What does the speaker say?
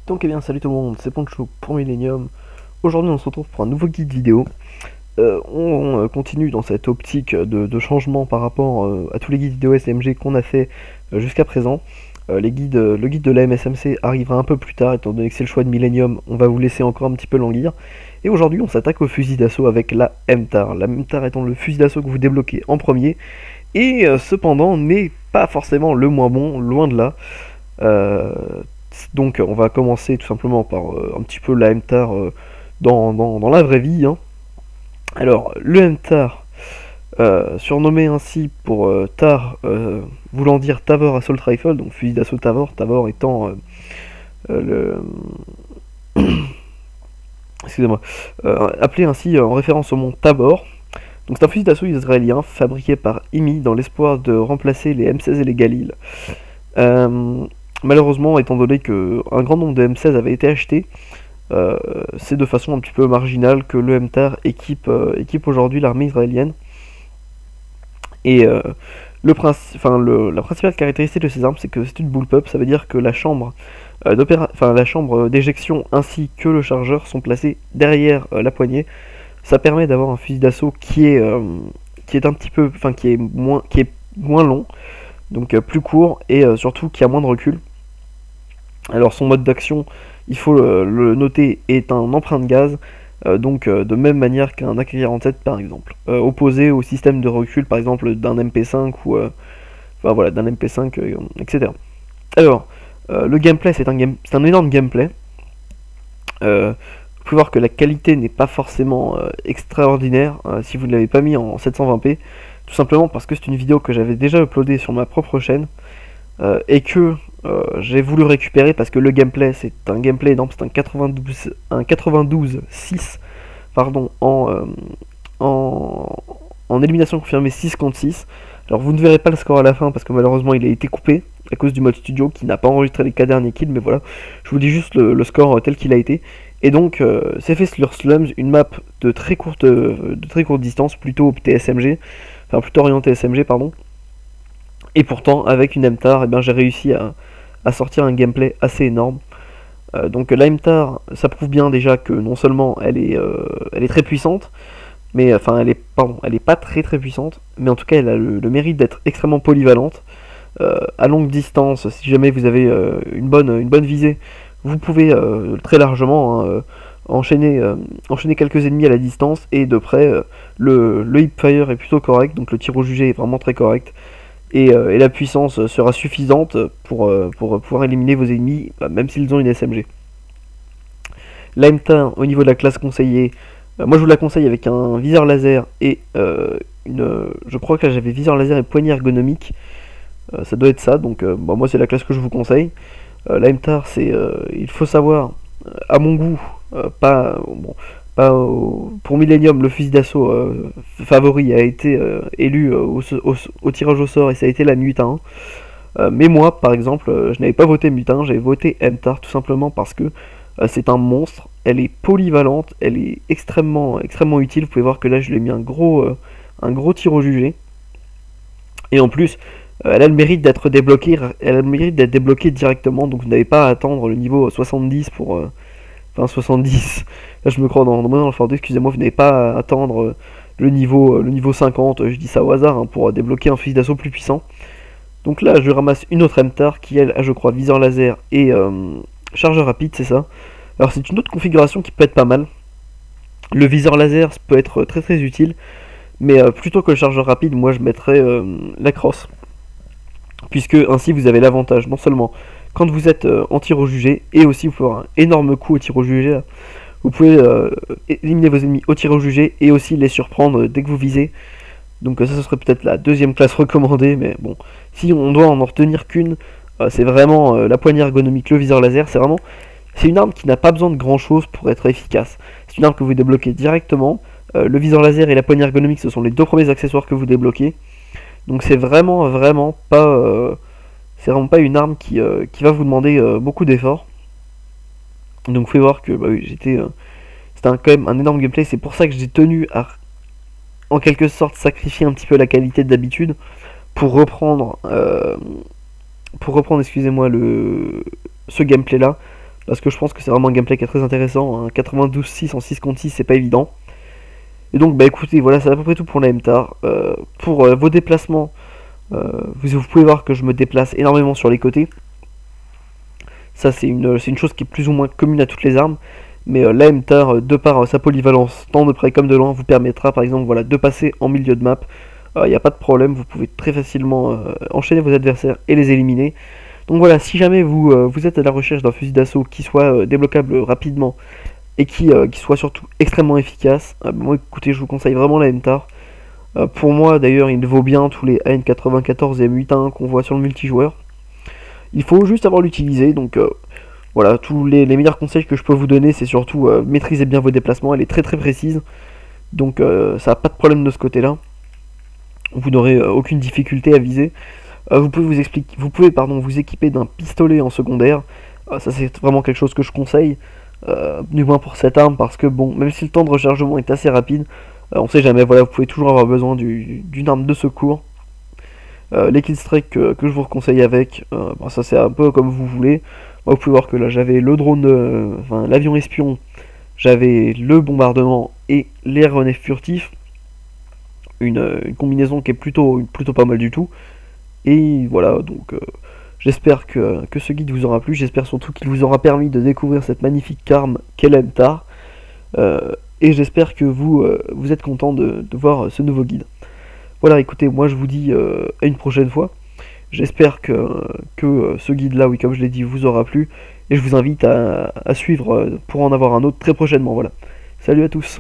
Donc eh bien salut tout le monde, c'est Poncho pour Millennium. Aujourd'hui on se retrouve pour un nouveau guide vidéo. On continue dans cette optique de changement par rapport à tous les guides vidéo SMG qu'on a fait jusqu'à présent. Le guide de la MSMC arrivera un peu plus tard, étant donné que c'est le choix de Millennium, on va vous laisser encore un petit peu languir. Et aujourd'hui on s'attaque au fusil d'assaut avec la MTAR. La MTAR étant le fusil d'assaut que vous débloquez en premier, et cependant n'est pas forcément le moins bon, loin de là. Donc on va commencer tout simplement par un petit peu la MTAR dans la vraie vie, hein. Alors le MTAR, surnommé ainsi pour TAR, voulant dire Tavor Assault Rifle, donc fusil d'assaut Tavor, Tavor étant le... excusez-moi, appelé ainsi en référence au mont Tabor. Donc c'est un fusil d'assaut israélien fabriqué par IMI dans l'espoir de remplacer les M16 et les Galil. Malheureusement, étant donné qu'un grand nombre de M16 avait été achetés, c'est de façon un petit peu marginale que le MTAR équipe aujourd'hui l'armée israélienne. Et la principale caractéristique de ces armes, c'est que c'est une bullpup, ça veut dire que la chambre d'éjection ainsi que le chargeur sont placés derrière la poignée. Ça permet d'avoir un fusil d'assaut qui est moins long, donc plus court et surtout qui a moins de recul. Alors son mode d'action, il faut le noter, est un emprunt de gaz, de même manière qu'un AK-47 par exemple, opposé au système de recul par exemple d'un MP5 ou d'un MP5, etc. Alors le gameplay, c'est un énorme gameplay. Vous pouvez voir que la qualité n'est pas forcément extraordinaire si vous ne l'avez pas mis en 720p, tout simplement parce que c'est une vidéo que j'avais déjà uploadée sur ma propre chaîne et que j'ai voulu récupérer parce que le gameplay, c'est un gameplay énorme, c'est un 92-6 pardon, en élimination confirmée 6 contre 6. Alors vous ne verrez pas le score à la fin parce que malheureusement il a été coupé à cause du mode studio qui n'a pas enregistré les 4 derniers kills, mais voilà, je vous dis juste le score tel qu'il a été. Et donc c'est fait sur Slums, une map de très courte distance, plutôt optée SMG, enfin plutôt orientée SMG pardon. Et pourtant avec une MTAR, eh bien, j'ai réussi à sortir un gameplay assez énorme. Donc la MTAR, ça prouve bien déjà que non seulement elle est très puissante, mais enfin elle est pas très puissante, mais en tout cas elle a le mérite d'être extrêmement polyvalente. À longue distance, si jamais vous avez une bonne visée, vous pouvez très largement enchaîner quelques ennemis à la distance, et de près le hipfire est plutôt correct, donc le tir au jugé est vraiment très correct. Et la puissance sera suffisante pour pouvoir éliminer vos ennemis, même s'ils ont une SMG. La MTAR, au niveau de la classe conseillée, moi je vous la conseille avec un viseur laser et je crois que là j'avais viseur laser et poignée ergonomique. Ça doit être ça, donc moi c'est la classe que je vous conseille. La MTAR, il faut savoir, à mon goût, pour Millennium, le fusil d'assaut favori a été élu au tirage au sort, et ça a été la Mutin. Mais moi, par exemple, je n'avais pas voté Mutin, j'avais voté MTAR tout simplement parce que c'est un monstre. Elle est polyvalente, elle est extrêmement utile. Vous pouvez voir que là, je lui ai mis un gros tir au jugé. Et en plus, elle a le mérite d'être débloquée, directement, donc vous n'avez pas à attendre le niveau 70 pour... 70, là je me crois dans l'alphabet, excusez-moi, vous n'avez pas à attendre le niveau 50, je dis ça au hasard, hein, pour débloquer un fusil d'assaut plus puissant. Donc là je ramasse une autre MTAR qui, elle, a je crois viseur laser et chargeur rapide, c'est ça. Alors c'est une autre configuration qui peut être pas mal. Le viseur laser peut être très utile, mais plutôt que le chargeur rapide, moi je mettrais la crosse. Puisque ainsi vous avez l'avantage non seulement quand vous êtes en tir au jugé, et aussi vous pouvez avoir un énorme coup au tir au jugé là. Vous pouvez éliminer vos ennemis au tir au jugé et aussi les surprendre dès que vous visez. Donc ça ce serait peut-être la deuxième classe recommandée, mais bon, si on doit en retenir qu'une, c'est vraiment la poignée ergonomique, le viseur laser. C'est une arme qui n'a pas besoin de grand chose pour être efficace. C'est une arme que vous débloquez directement. Le viseur laser et la poignée ergonomique, ce sont les deux premiers accessoires que vous débloquez. Donc c'est vraiment pas une arme qui va vous demander beaucoup d'efforts. Donc vous pouvez voir que oui, c'était quand même un énorme gameplay. C'est pour ça que j'ai tenu à en quelque sorte sacrifier un petit peu la qualité d'habitude pour reprendre excusez-moi ce gameplay là, parce que je pense que c'est vraiment un gameplay qui est très intéressant. 92-6 en 6 contre 6, c'est pas évident. Et donc, bah écoutez, voilà, c'est à peu près tout pour la MTAR. Pour vos déplacements, vous pouvez voir que je me déplace énormément sur les côtés. Ça, c'est une chose qui est plus ou moins commune à toutes les armes. Mais la MTAR, de par sa polyvalence, tant de près comme de loin, vous permettra par exemple voilà, de passer en milieu de map. Il n'y a pas de problème, vous pouvez très facilement enchaîner vos adversaires et les éliminer. Donc voilà, si jamais vous êtes à la recherche d'un fusil d'assaut qui soit débloquable rapidement et qui soit surtout extrêmement efficace, moi écoutez, je vous conseille vraiment la MTAR. Pour moi d'ailleurs, il vaut bien tous les AN94 et M81 qu'on voit sur le multijoueur. Il faut juste avoir l'utiliser, donc voilà, tous les meilleurs conseils que je peux vous donner, c'est surtout maîtriser bien vos déplacements, elle est très très précise, donc ça n'a pas de problème de ce côté-là. Vous n'aurez aucune difficulté à viser. Vous pouvez vous équiper d'un pistolet en secondaire. Ça c'est vraiment quelque chose que je conseille, du moins pour cette arme, parce que bon, même si le temps de rechargement est assez rapide, on sait jamais, voilà, vous pouvez toujours avoir besoin d'une arme de secours. Les killstrikes que je vous conseille avec, ça c'est un peu comme vous voulez. Moi, vous pouvez voir que là j'avais le drone, enfin l'avion espion, j'avais le bombardement et l'aéronef furtif. Une combinaison qui est plutôt pas mal du tout. Et voilà, donc j'espère que ce guide vous aura plu, j'espère surtout qu'il vous aura permis de découvrir cette magnifique arme qu'est la MTAR. Et j'espère que vous êtes content de voir ce nouveau guide. Voilà, écoutez, moi je vous dis à une prochaine fois. J'espère que ce guide-là, oui, comme je l'ai dit, vous aura plu. Et je vous invite à suivre pour en avoir un autre très prochainement. Voilà. Salut à tous.